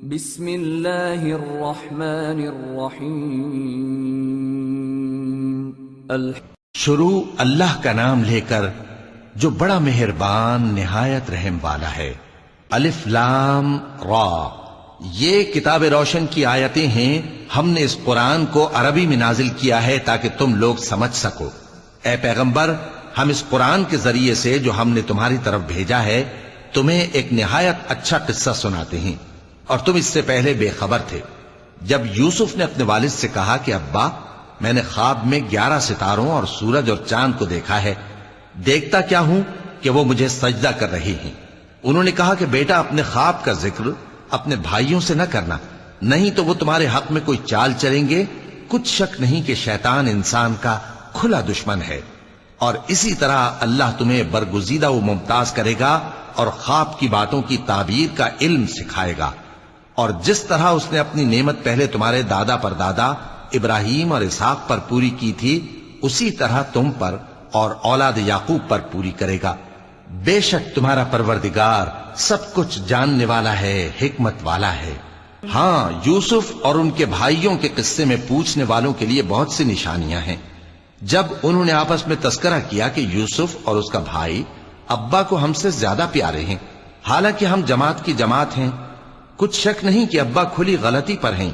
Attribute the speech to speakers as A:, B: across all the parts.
A: بسم اللہ الرحمن الرحیم
B: شروع اللہ کا نام لے کر جو بڑا مہربان نہایت رحم والا ہے۔ الف لام را، یہ کتاب روشن کی آیتیں ہیں۔ ہم نے اس قرآن کو عربی میں نازل کیا ہے تاکہ تم لوگ سمجھ سکو۔ اے پیغمبر، ہم اس قرآن کے ذریعے سے جو ہم نے تمہاری طرف بھیجا ہے تمہیں ایک نہایت اچھا قصہ سناتے ہیں، اور تم اس سے پہلے بے خبر تھے۔ جب یوسف نے اپنے والد سے کہا کہ ابا، میں نے خواب میں 11 ستاروں اور سورج اور چاند کو دیکھا ہے، دیکھتا کیا ہوں کہ وہ مجھے سجدہ کر رہے ہیں۔ انہوں نے کہا کہ بیٹا، اپنے خواب کا ذکر اپنے بھائیوں سے نہ کرنا، نہیں تو وہ تمہارے حق میں کوئی چال چلیں گے۔ کچھ شک نہیں کہ شیطان انسان کا کھلا دشمن ہے، اور اسی طرح اللہ تمہیں برگزیدہ و ممتاز کرے گا اور خواب کی باتوں کی تعبیر کا علم سکھائے گا۔ اور جس طرح اس نے اپنی نعمت پہلے تمہارے دادا پر دادا ابراہیم اور اسحاق پر پوری کی تھی، اسی طرح تم پر اور اولاد یعقوب پر پوری کرے گا۔ بے شک تمہارا پروردگار سب کچھ جاننے والا ہے، حکمت والا ہے۔ ہاں، یوسف اور ان کے بھائیوں کے قصے میں پوچھنے والوں کے لیے بہت سی نشانیاں ہیں۔ جب انہوں نے آپس میں تذکرہ کیا کہ یوسف اور اس کا بھائی ابا کو ہم سے زیادہ پیارے ہیں، حالانکہ ہم جماعت کی جماعت ہیں، کچھ شک نہیں کہ ابا کھلی غلطی پر ہیں۔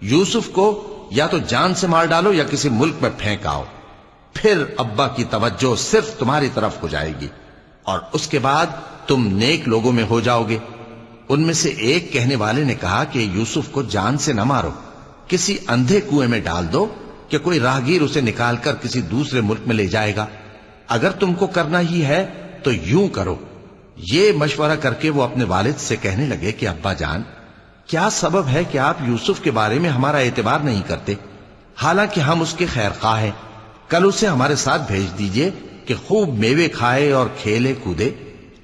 B: یوسف کو یا تو جان سے مار ڈالو یا کسی ملک میں پھینک آؤ، پھر ابا کی توجہ صرف تمہاری طرف ہو جائے گی، اور اس کے بعد تم نیک لوگوں میں ہو جاؤ گے۔ ان میں سے ایک کہنے والے نے کہا کہ یوسف کو جان سے نہ مارو، کسی اندھے کنویں میں ڈال دو کہ کوئی راہگیر اسے نکال کر کسی دوسرے ملک میں لے جائے گا۔ اگر تم کو کرنا ہی ہے تو یوں کرو۔ یہ مشورہ کر کے وہ اپنے والد سے کہنے لگے کہ ابا جان، کیا سبب ہے کہ آپ یوسف کے بارے میں ہمارا اعتبار نہیں کرتے، حالانکہ ہم اس کے خیر خواہ ہیں؟ کل اسے ہمارے ساتھ بھیج دیجئے کہ خوب میوے کھائے اور کھیلے کودے،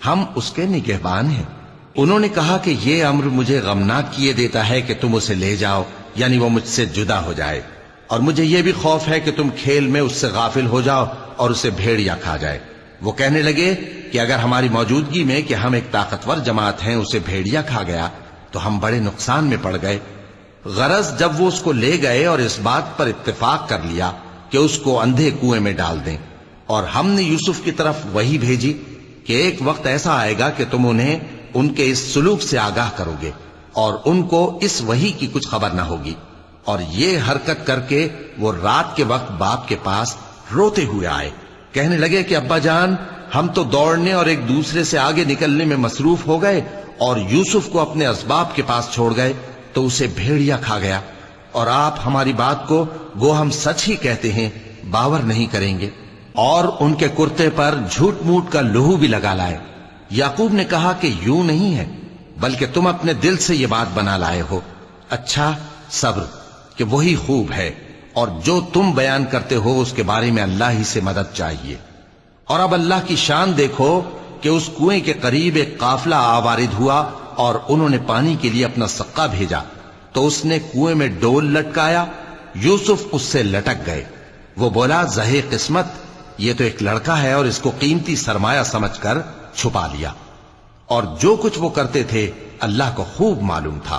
B: ہم اس کے نگہبان ہیں۔ انہوں نے کہا کہ یہ امر مجھے غمناک کیے دیتا ہے کہ تم اسے لے جاؤ، یعنی وہ مجھ سے جدا ہو جائے، اور مجھے یہ بھی خوف ہے کہ تم کھیل میں اس سے غافل ہو جاؤ اور اسے بھیڑیا کھا جائے۔ وہ کہنے لگے کہ اگر ہماری موجودگی میں کہ ہم ایک طاقتور جماعت ہیں اسے بھیڑیا کھا گیا تو ہم بڑے نقصان میں پڑ گئے۔ غرض جب وہ اس کو لے گئے اور اس بات پر اتفاق کر لیا کہ اس کو اندھے کنویں میں ڈال دیں، اور ہم نے یوسف کی طرف وحی بھیجی کہ ایک وقت ایسا آئے گا کہ تم انہیں ان کے اس سلوک سے آگاہ کرو گے، اور ان کو اس وحی کی کچھ خبر نہ ہوگی۔ اور یہ حرکت کر کے وہ رات کے وقت باپ کے پاس روتے ہوئے آئے، کہنے لگے کہ ابا جان، ہم تو دوڑنے اور ایک دوسرے سے آگے نکلنے میں مصروف ہو گئے اور یوسف کو اپنے اسباب کے پاس چھوڑ گئے تو اسے بھیڑیا کھا گیا، اور آپ ہماری بات کو گو ہم سچ ہی کہتے ہیں باور نہیں کریں گے۔ اور ان کے کرتے پر جھوٹ موٹ کا لہو بھی لگا لائے۔ یعقوب نے کہا کہ یوں نہیں ہے، بلکہ تم اپنے دل سے یہ بات بنا لائے ہو۔ اچھا، صبر کہ وہی خوب ہے، اور جو تم بیان کرتے ہو اس کے بارے میں اللہ ہی سے مدد چاہیے۔ اور اب اللہ کی شان دیکھو کہ اس کنویں کے قریب ایک قافلہ آوارد ہوا اور انہوں نے پانی کے لیے اپنا سقا بھیجا، تو اس نے کنویں میں ڈول لٹکایا، یوسف اس سے لٹک گئے۔ وہ بولا، زہے قسمت، یہ تو ایک لڑکا ہے، اور اس کو قیمتی سرمایہ سمجھ کر چھپا لیا۔ اور جو کچھ وہ کرتے تھے اللہ کو خوب معلوم تھا،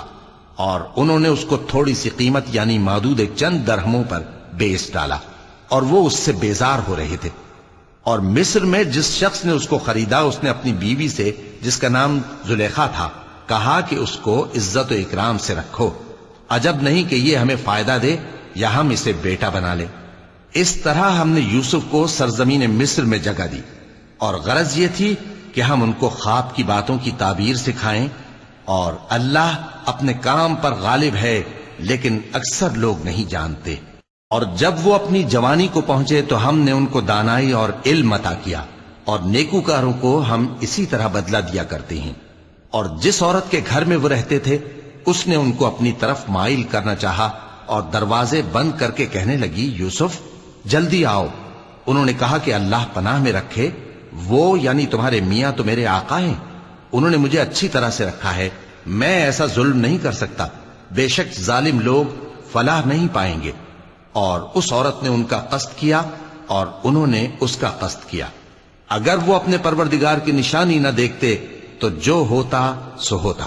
B: اور انہوں نے اس کو تھوڑی سی قیمت یعنی معدود چند درہموں پر بیچ ڈالا، اور وہ اس سے بیزار ہو رہے تھے۔ اور مصر میں جس شخص نے اس کو خریدا، اس نے اپنی بیوی سے جس کا نام زلیخا تھا کہا کہ اس کو عزت و اکرام سے رکھو، عجب نہیں کہ یہ ہمیں فائدہ دے یا ہم اسے بیٹا بنا لیں۔ اس طرح ہم نے یوسف کو سرزمین مصر میں جگہ دی، اور غرض یہ تھی کہ ہم ان کو خواب کی باتوں کی تعبیر سکھائیں۔ اور اللہ اپنے کام پر غالب ہے، لیکن اکثر لوگ نہیں جانتے۔ اور جب وہ اپنی جوانی کو پہنچے تو ہم نے ان کو دانائی اور علم عطا کیا، اور نیکوکاروں کو ہم اسی طرح بدلہ دیا کرتے ہیں۔ اور جس عورت کے گھر میں وہ رہتے تھے اس نے ان کو اپنی طرف مائل کرنا چاہا، اور دروازے بند کر کے کہنے لگی، یوسف جلدی آؤ۔ انہوں نے کہا کہ اللہ پناہ میں رکھے، وہ یعنی تمہارے میاں تو میرے آقا ہیں، انہوں نے مجھے اچھی طرح سے رکھا ہے، میں ایسا ظلم نہیں کر سکتا، بے شک ظالم لوگ فلاح نہیں پائیں گے۔ اور اس عورت نے ان کا قصد کیا اور انہوں نے اس کا قصد کیا۔ اگر وہ اپنے پروردگار کی نشانی نہ دیکھتے تو جو ہوتا سو ہوتا۔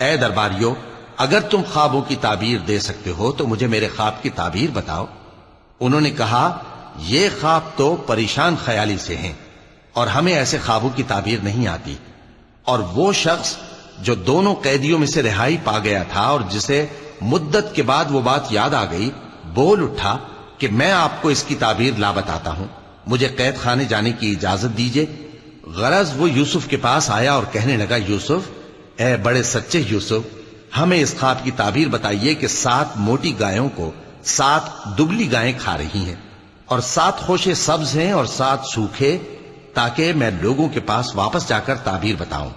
B: اے درباریو، اگر تم خوابوں کی تعبیر دے سکتے ہو تو مجھے میرے خواب کی تعبیر بتاؤ۔ انہوں نے کہا، یہ خواب تو پریشان خیالی سے ہیں اور ہمیں ایسے خوابوں کی تعبیر نہیں آتی۔ اور وہ شخص جو دونوں قیدیوں میں سے رہائی پا گیا تھا اور جسے مدت کے بعد وہ بات یاد آ گئی، بول اٹھا کہ میں آپ کو اس کی تعبیر لا بتاتا ہوں، مجھے قید خانے جانے کی اجازت دیجیے۔ غرض وہ یوسف کے پاس آیا اور کہنے لگا، یوسف، اے بڑے سچے یوسف، ہمیں اس خواب کی تعبیر بتائیے کہ 7 موٹی گایوں کو 7 دبلی گائیں کھا رہی ہیں اور 7 خوشے سبز ہیں اور 7 سوکھے، تاکہ میں لوگوں کے پاس واپس جا کر تعبیر بتاؤں۔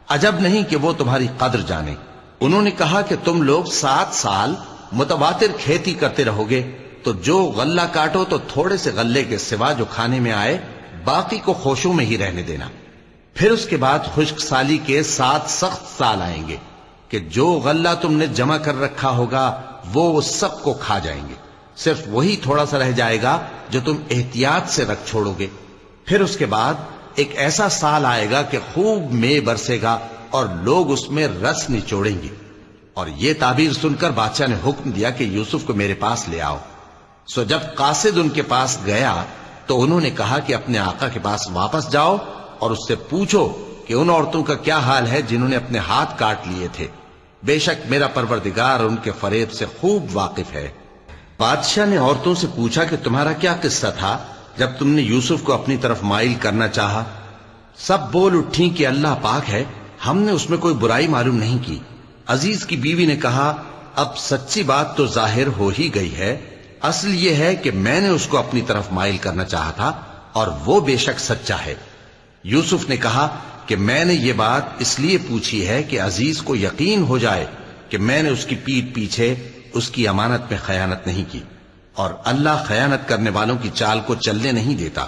B: عجب نہیں کہ وہ تمہاری قدر جانے۔ انہوں نے کہا کہ تم لوگ 7 سال متواتر کھیتی کرتے رہو گے، تو جو غلہ کاٹو تو تھوڑے سے غلے کے سوا جو کھانے میں آئے باقی کو خوشوں میں ہی رہنے دینا۔ پھر اس کے بعد خشک سالی کے 7 سخت سال آئیں گے کہ جو غلہ تم نے جمع کر رکھا ہوگا وہ سب کو کھا جائیں گے، صرف وہی تھوڑا سا رہ جائے گا جو تم احتیاط سے رکھ چھوڑو گے۔ پھر اس کے بعد ایک ایسا سال آئے گا کہ خوب مے برسے گا اور لوگ اس میں رس نچوڑیں گے۔ اور یہ تعبیر سن کر بادشاہ نے حکم دیا کہ یوسف کو میرے پاس لے آؤ۔ سو جب قاصد ان کے پاس گیا تو انہوں نے کہا کہ اپنے آقا کے پاس واپس جاؤ اور اس سے پوچھو کہ ان عورتوں کا کیا حال ہے جنہوں نے اپنے ہاتھ کاٹ لیے تھے، بے شک میرا پروردگار ان کے فریب سے خوب واقف ہے۔ بادشاہ نے عورتوں سے پوچھا کہ تمہارا کیا قصہ تھا جب تم نے یوسف کو اپنی طرف مائل کرنا چاہا؟ سب بول اٹھیں کہ اللہ پاک ہے، ہم نے اس میں کوئی برائی معلوم نہیں کی۔ عزیز کی بیوی نے کہا، اب سچی بات تو ظاہر ہو ہی گئی ہے، اصل یہ ہے کہ میں نے اس کو اپنی طرف مائل کرنا چاہا تھا اور وہ بے شک سچا ہے۔ یوسف نے کہا کہ میں نے یہ بات اس لیے پوچھی ہے کہ عزیز کو یقین ہو جائے کہ میں نے اس کی پیٹھ پیچھے اس کی امانت میں خیانت نہیں کی، اور اللہ خیانت کرنے والوں کی چال کو چلنے نہیں دیتا۔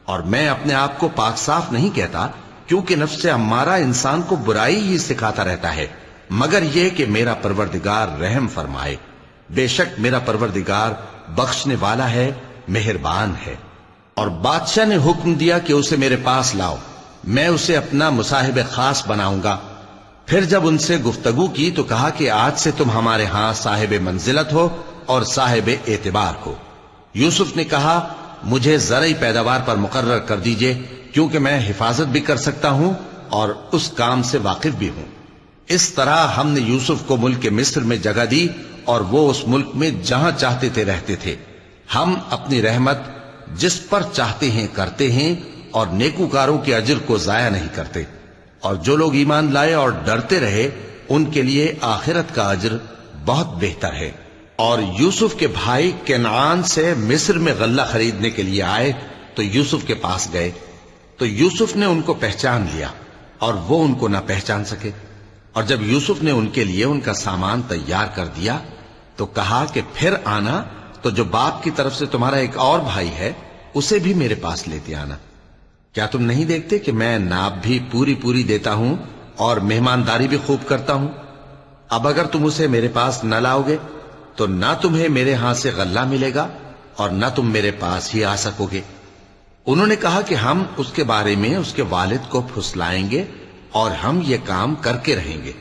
B: اور میں اپنے آپ کو پاک صاف نہیں کہتا، کیونکہ نفس امارہ انسان کو برائی ہی سکھاتا رہتا ہے، مگر یہ کہ میرا پروردگار رحم فرمائے، بے شک میرا پروردگار بخشنے والا ہے، مہربان ہے۔ اور بادشاہ نے حکم دیا کہ اسے میرے پاس لاؤ، میں اسے اپنا مصاحب خاص بناؤں گا۔ پھر جب ان سے گفتگو کی تو کہا کہ آج سے تم ہمارے ہاں صاحب منزلت ہو اور صاحب اعتبار ہو۔ یوسف نے کہا، مجھے زرعی پیداوار پر مقرر کر دیجئے، کیونکہ میں حفاظت بھی کر سکتا ہوں اور اس کام سے واقف بھی ہوں۔ اس طرح ہم نے یوسف کو ملک مصر میں جگہ دی اور وہ اس ملک میں جہاں چاہتے تھے رہتے تھے۔ ہم اپنی رحمت جس پر چاہتے ہیں کرتے ہیں اور نیکوکاروں کے اجر کو ضائع نہیں کرتے، اور جو لوگ ایمان لائے اور ڈرتے رہے ان کے لیے آخرت کا اجر بہت بہتر ہے۔ اور یوسف کے بھائی کنعان سے مصر میں غلہ خریدنے کے لیے آئے تو یوسف کے پاس گئے، تو یوسف نے ان کو پہچان لیا اور وہ ان کو نہ پہچان سکے۔ اور جب یوسف نے ان کے لیے ان کا سامان تیار کر دیا تو کہا کہ پھر آنا تو جو باپ کی طرف سے تمہارا ایک اور بھائی ہے اسے بھی میرے پاس لیتے آنا۔ کیا تم نہیں دیکھتے کہ میں ناب بھی پوری پوری دیتا ہوں اور مہمانداری بھی خوب کرتا ہوں؟ اب اگر تم اسے میرے پاس نہ لاؤ گے تو نہ تمہیں میرے ہاں سے غلہ ملے گا اور نہ تم میرے پاس ہی آ سکو گے۔ انہوں نے کہا کہ ہم اس کے بارے میں اس کے والد کو پھسلائیں گے اور ہم یہ کام کر کے رہیں گے۔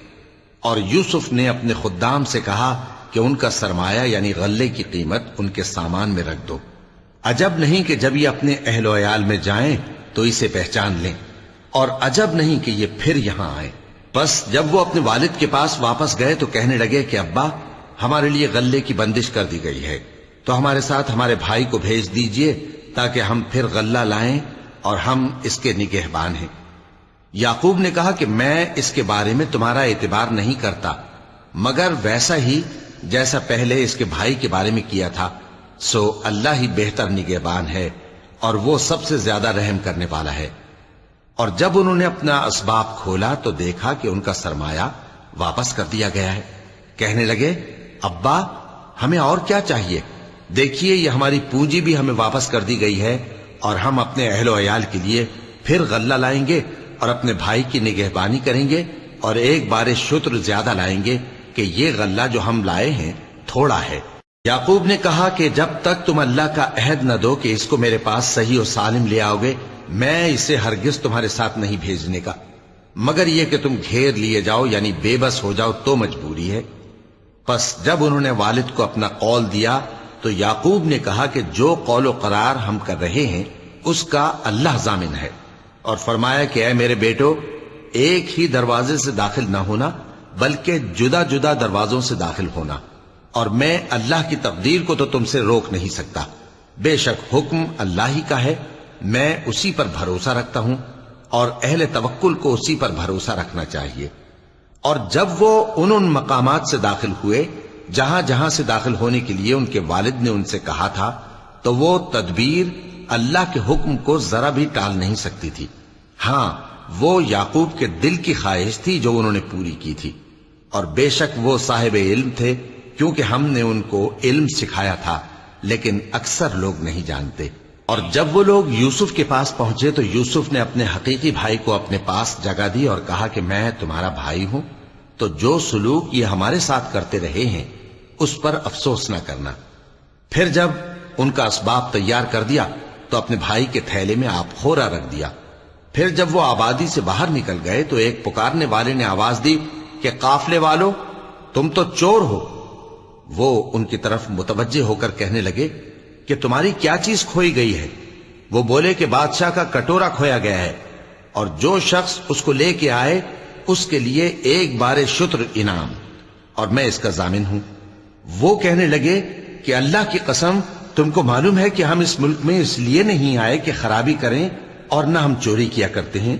B: اور یوسف نے اپنے خدام سے کہا کہ ان کا سرمایہ یعنی غلے کی قیمت ان کے سامان میں رکھ دو۔ عجب نہیں کہ جب یہ اپنے اہل و عیال میں جائیں تو اسے پہچان لیں، اور عجب نہیں کہ یہ پھر یہاں آئیں۔ بس جب وہ اپنے والد کے پاس واپس گئے تو کہنے لگے کہ ابا، ہمارے لیے غلے کی بندش کر دی گئی ہے، تو ہمارے ساتھ ہمارے بھائی کو بھیج دیجئے تاکہ ہم پھر غلہ لائیں اور ہم اس کے نگہبان ہیں۔ یعقوب نے کہا کہ میں اس کے بارے میں تمہارا اعتبار نہیں کرتا، مگر ویسا ہی جیسا پہلے اس کے بھائی کے بارے میں کیا تھا، سو اللہ ہی بہتر نگہبان ہے اور وہ سب سے زیادہ رحم کرنے والا ہے۔ اور جب انہوں نے اپنا اسباب کھولا تو دیکھا کہ ان کا سرمایہ واپس کر دیا گیا ہے۔ کہنے لگے، ابا، ہمیں اور کیا چاہیے؟ دیکھیے یہ ہماری پونجی بھی ہمیں واپس کر دی گئی ہے، اور ہم اپنے اہل و عیال کے لیے پھر غلہ لائیں گے اور اپنے بھائی کی نگہبانی کریں گے، اور ایک بار شتر زیادہ لائیں گے کہ یہ غلہ جو ہم لائے ہیں تھوڑا ہے۔ یعقوب نے کہا کہ جب تک تم اللہ کا عہد نہ دو کہ اس کو میرے پاس صحیح و سالم لے آؤ گے، میں اسے ہرگز تمہارے ساتھ نہیں بھیجنے کا۔ مگر یہ کہ تم گھیر لیے جاؤ یعنی بے بس ہو جاؤ تو مجبوری ہے۔ پس جب انہوں نے والد کو اپنا قول دیا تو یعقوب نے کہا کہ جو قول و قرار ہم کر رہے ہیں اس کا اللہ ضامن ہے، اور فرمایا کہ اے میرے بیٹو، ایک ہی دروازے سے داخل نہ ہونا بلکہ جدا جدا دروازوں سے داخل ہونا، اور میں اللہ کی تقدیر کو تو تم سے روک نہیں سکتا، بے شک حکم اللہ ہی کا ہے، میں اسی پر بھروسہ رکھتا ہوں، اور اہل توکل کو اسی پر بھروسہ رکھنا چاہیے۔ اور جب وہ ان مقامات سے داخل ہوئے جہاں جہاں سے داخل ہونے کے لیے ان کے والد نے ان سے کہا تھا، تو وہ تدبیر اللہ کے حکم کو ذرا بھی ٹال نہیں سکتی تھی۔ ہاں، وہ یعقوب کے دل کی خواہش تھی جو انہوں نے پوری کی تھی، اور بے شک وہ صاحب علم تھے، کیونکہ ہم نے ان کو علم سکھایا تھا، لیکن اکثر لوگ نہیں جانتے۔ اور جب وہ لوگ یوسف کے پاس پہنچے تو یوسف نے اپنے حقیقی بھائی کو اپنے پاس جگہ دی اور کہا کہ میں تمہارا بھائی ہوں، تو جو سلوک یہ ہمارے ساتھ کرتے رہے ہیں اس پر افسوس نہ کرنا۔ پھر جب ان کا اسباب تیار کر دیا تو اپنے بھائی کے تھیلے میں آپ خورا رکھ دیا۔ پھر جب وہ آبادی سے باہر نکل گئے تو ایک پکارنے والے نے آواز دی کہ قافلے والو، تم تو چور ہو۔ وہ ان کی طرف متوجہ ہو کر کہنے لگے کہ تمہاری کیا چیز کھوئی گئی ہے؟ وہ بولے کہ بادشاہ کا کٹورا کھویا گیا ہے، اور جو شخص اس کو لے کے آئے اس کے لیے ایک بار شتر انعام، اور میں اس کا ضامن ہوں۔ وہ کہنے لگے کہ اللہ کی قسم، تم کو معلوم ہے کہ ہم اس ملک میں اس لیے نہیں آئے کہ خرابی کریں اور نہ ہم چوری کیا کرتے ہیں۔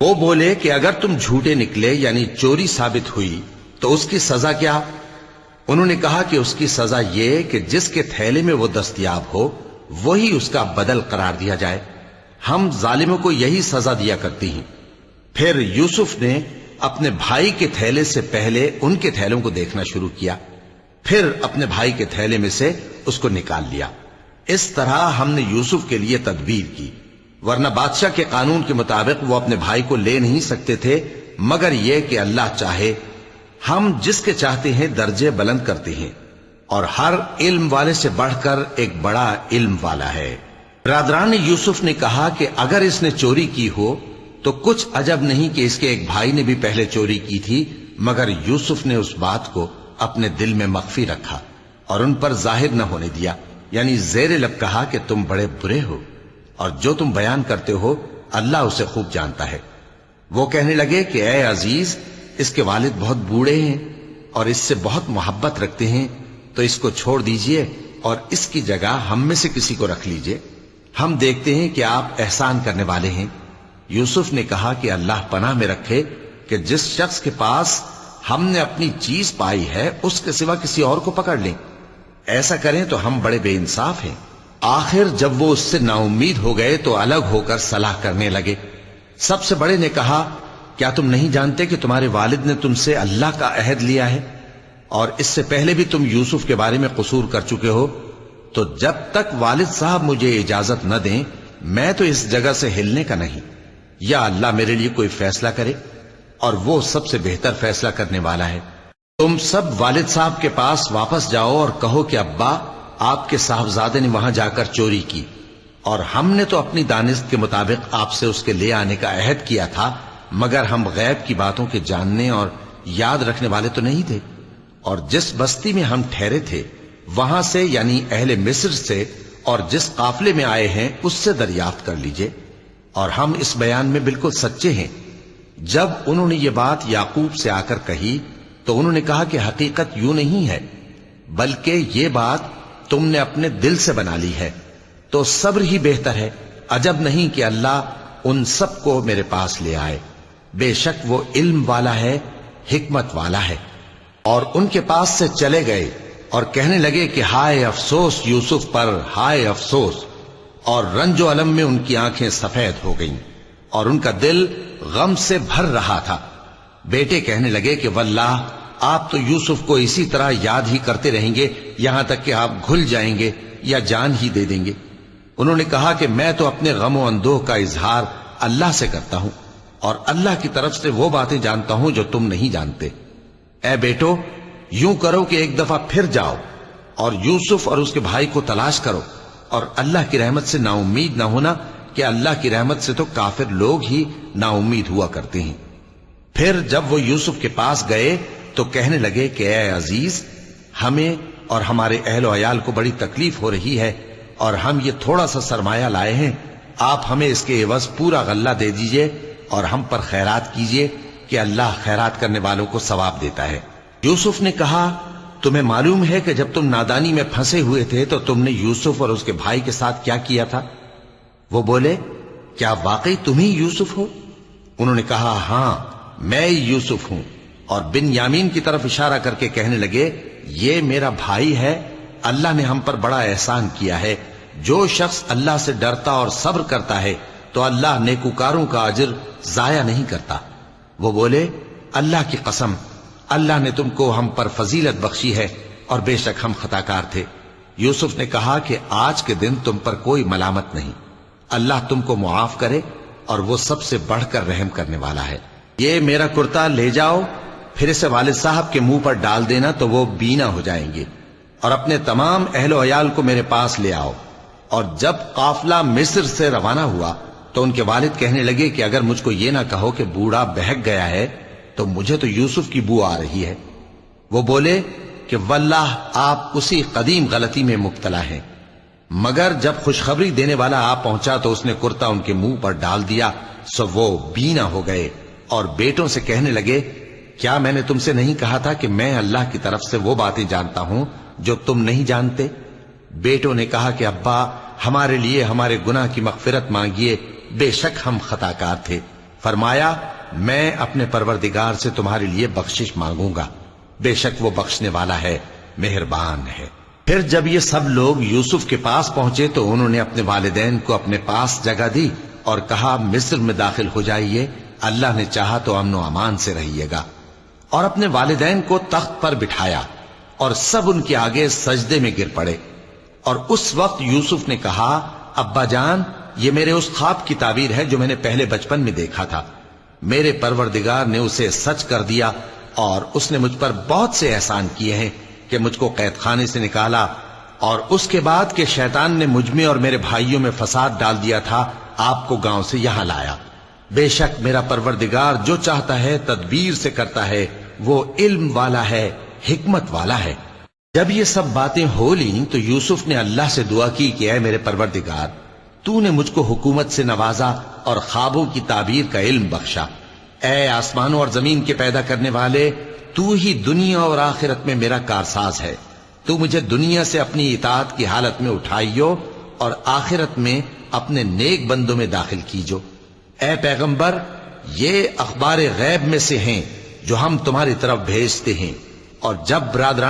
B: وہ بولے کہ اگر تم جھوٹے نکلے یعنی چوری ثابت ہوئی تو اس کی سزا کیا؟ انہوں نے کہا کہ اس کی سزا یہ کہ جس کے تھیلے میں وہ دستیاب ہو وہی اس کا بدل قرار دیا جائے، ہم ظالموں کو یہی سزا دیا کرتی ہیں۔ پھر یوسف نے اپنے بھائی کے تھیلے سے پہلے ان کے تھیلوں کو دیکھنا شروع کیا، پھر اپنے بھائی کے تھیلے میں سے اس کو نکال لیا۔ اس طرح ہم نے یوسف کے لیے تدبیر کی، ورنہ بادشاہ کے قانون کے مطابق وہ اپنے بھائی کو لے نہیں سکتے تھے، مگر یہ کہ اللہ چاہے۔ ہم جس کے چاہتے ہیں درجے بلند کرتے ہیں، اور ہر علم والے سے بڑھ کر ایک بڑا علم والا ہے۔ برادران یوسف نے کہا کہ اگر اس نے چوری کی ہو تو کچھ عجب نہیں کہ اس کے ایک بھائی نے بھی پہلے چوری کی تھی، مگر یوسف نے اس بات کو اپنے دل میں مخفی رکھا اور ان پر ظاہر نہ ہونے دیا، یعنی زیر لب کہا کہ تم بڑے برے ہو، اور جو تم بیان کرتے ہو اللہ اسے خوب جانتا ہے۔ وہ کہنے لگے کہ اے عزیز، اس کے والد بہت بوڑھے ہیں اور اس سے بہت محبت رکھتے ہیں، تو اس کو چھوڑ دیجئے اور اس کی جگہ ہم میں سے کسی کو رکھ لیجئے، ہم دیکھتے ہیں کہ آپ احسان کرنے والے ہیں۔ یوسف نے کہا کہ اللہ پناہ میں رکھے کہ جس شخص کے پاس ہم نے اپنی چیز پائی ہے اس کے سوا کسی اور کو پکڑ لیں، ایسا کریں تو ہم بڑے بے انصاف ہیں۔ آخر جب وہ اس سے نا امید ہو گئے تو الگ ہو کر صلاح کرنے لگے۔ سب سے بڑے نے کہا، کیا تم نہیں جانتے کہ تمہارے والد نے تم سے اللہ کا عہد لیا ہے، اور اس سے پہلے بھی تم یوسف کے بارے میں قصور کر چکے ہو؟ تو جب تک والد صاحب مجھے اجازت نہ دیں میں تو اس جگہ سے ہلنے کا نہیں، یا اللہ میرے لیے کوئی فیصلہ کرے، اور وہ سب سے بہتر فیصلہ کرنے والا ہے۔ تم سب والد صاحب کے پاس واپس جاؤ اور کہو کہ ابا، آپ کے صاحبزادے نے وہاں جا کر چوری کی، اور ہم نے تو اپنی دانست کے مطابق آپ سے اس کے لے آنے کا عہد کیا تھا، مگر ہم غیب کی باتوں کے جاننے اور یاد رکھنے والے تو نہیں تھے، اور جس بستی میں ہم ٹھہرے تھے وہاں سے یعنی اہل مصر سے اور جس قافلے میں آئے ہیں اس سے دریافت کر لیجئے، اور ہم اس بیان میں بالکل سچے ہیں۔ جب انہوں نے یہ بات یعقوب سے آ کر کہی تو انہوں نے کہا کہ حقیقت یوں نہیں ہے، بلکہ یہ بات تم نے اپنے دل سے بنا لی ہے، تو صبر ہی بہتر ہے۔ عجب نہیں کہ اللہ ان سب کو میرے پاس لے آئے، بے شک وہ علم والا ہے، حکمت والا ہے۔ اور ان کے پاس سے چلے گئے اور کہنے لگے کہ ہائے افسوس یوسف پر، ہائے افسوس، اور رنج و الم میں ان کی آنکھیں سفید ہو گئیں اور ان کا دل غم سے بھر رہا تھا۔ بیٹے کہنے لگے کہ واللہ آپ تو یوسف کو اسی طرح یاد ہی کرتے رہیں گے یہاں تک کہ آپ گھل جائیں گے یا جان ہی دے دیں گے۔ انہوں نے کہا کہ میں تو اپنے غم و اندوہ کا اظہار اللہ سے کرتا ہوں، اور اللہ کی طرف سے وہ باتیں جانتا ہوں جو تم نہیں جانتے۔ اے بیٹو، یوں کرو کہ ایک دفعہ پھر جاؤ اور یوسف اور اس کے بھائی کو تلاش کرو، اور اللہ کی رحمت سے نا امید نہ ہونا کہ اللہ کی رحمت سے تو کافر لوگ ہی نا امید ہوا کرتے ہیں۔ پھر جب وہ یوسف کے پاس گئے تو کہنے لگے کہ اے عزیز، ہمیں اور ہمارے اہل و عیال کو بڑی تکلیف ہو رہی ہے اور ہم یہ تھوڑا سا سرمایہ لائے ہیں، آپ ہمیں اس کے عوض پورا غلہ دے دیجئے اور ہم پر خیرات کیجئے کہ اللہ خیرات کرنے والوں کو ثواب دیتا ہے۔ یوسف نے کہا، تمہیں معلوم ہے کہ جب تم نادانی میں پھنسے ہوئے تھے تو تم نے یوسف اور اس کے بھائی کے ساتھ کیا کیا تھا؟ وہ بولے، کیا واقعی تم ہی یوسف ہو؟ انہوں نے کہا، ہاں میں یوسف ہوں، اور بن یامین کی طرف اشارہ کر کے کہنے لگے، یہ میرا بھائی ہے، اللہ نے ہم پر بڑا احسان کیا ہے۔ جو شخص اللہ سے ڈرتا اور صبر کرتا ہے تو اللہ نیکوکاروں کا اجر ضائع نہیں کرتا۔ وہ بولے، اللہ کی قسم، اللہ نے تم کو ہم پر فضیلت بخشی ہے اور بے شک ہم خطاکار تھے۔ یوسف نے کہا کہ آج کے دن تم پر کوئی ملامت نہیں، اللہ تم کو معاف کرے اور وہ سب سے بڑھ کر رحم کرنے والا ہے۔ یہ میرا کرتا لے جاؤ، پھر اسے والد صاحب کے منہ پر ڈال دینا تو وہ بینا ہو جائیں گے، اور اپنے تمام اہل و عیال کو میرے پاس لے آؤ۔ اور جب قافلہ مصر سے روانہ ہوا تو ان کے والد کہنے لگے کہ اگر مجھ کو یہ نہ کہو کہ بوڑھا بہک گیا ہے تو مجھے تو یوسف کی بو آ رہی ہے۔ وہ بولے کہ واللہ آپ اسی قدیم غلطی میں مبتلا ہیں۔ مگر جب خوشخبری دینے والا آ پہنچا تو اس نے کرتا ان کے منہ پر ڈال دیا، سو وہ بینا ہو گئے اور بیٹوں سے کہنے لگے، کیا میں نے تم سے نہیں کہا تھا کہ میں اللہ کی طرف سے وہ باتیں جانتا ہوں جو تم نہیں جانتے؟ بیٹوں نے کہا کہ ابا، ہمارے لیے ہمارے گناہ کی مغفرت مانگیے، بے شک ہم خطاکار تھے۔ فرمایا، میں اپنے پروردگار سے تمہارے لیے بخشش مانگوں گا، بے شک وہ بخشنے والا ہے، مہربان ہے۔ پھر جب یہ سب لوگ یوسف کے پاس پہنچے تو انہوں نے اپنے والدین کو اپنے پاس جگہ دی اور کہا، مصر میں داخل ہو جائیے، اللہ نے چاہا تو امن و امان سے رہیے گا۔ اور اپنے والدین کو تخت پر بٹھایا اور سب ان کے آگے سجدے میں گر پڑے۔ اور اس وقت یوسف نے کہا، ابا جان، یہ میرے اس خواب کی تعبیر ہے جو میں نے پہلے بچپن میں دیکھا تھا۔ میرے پروردگار نے اسے سچ کر دیا اور اس نے مجھ پر بہت سے احسان کیے ہیں کہ مجھ کو قید خانے سے نکالا، اور اس کے بعد کہ شیطان نے مجھ میں اور میرے بھائیوں میں فساد ڈال دیا تھا، آپ کو گاؤں سے یہاں لایا۔ بے شک میرا پروردگار جو چاہتا ہے تدبیر سے کرتا ہے، وہ علم والا ہے، حکمت والا ہے۔ جب یہ سب باتیں ہو لیں تو یوسف نے اللہ سے دعا کی کہ اے میرے پروردگار، تو نے مجھ کو حکومت سے نوازا اور خوابوں کی تعبیر کا علم بخشا۔ اے آسمانوں اور زمین کے پیدا کرنے والے، تو ہی دنیا اور آخرت میں میرا کارساز ہے۔ تو مجھے دنیا سے اپنی اطاعت کی حالت میں اٹھائیو اور آخرت میں اپنے نیک بندوں میں داخل کیجو۔ اے پیغمبر، یہ اخبار غیب میں سے ہیں جو ہم تمہاری طرف بھیجتے ہیں، اور جب برادران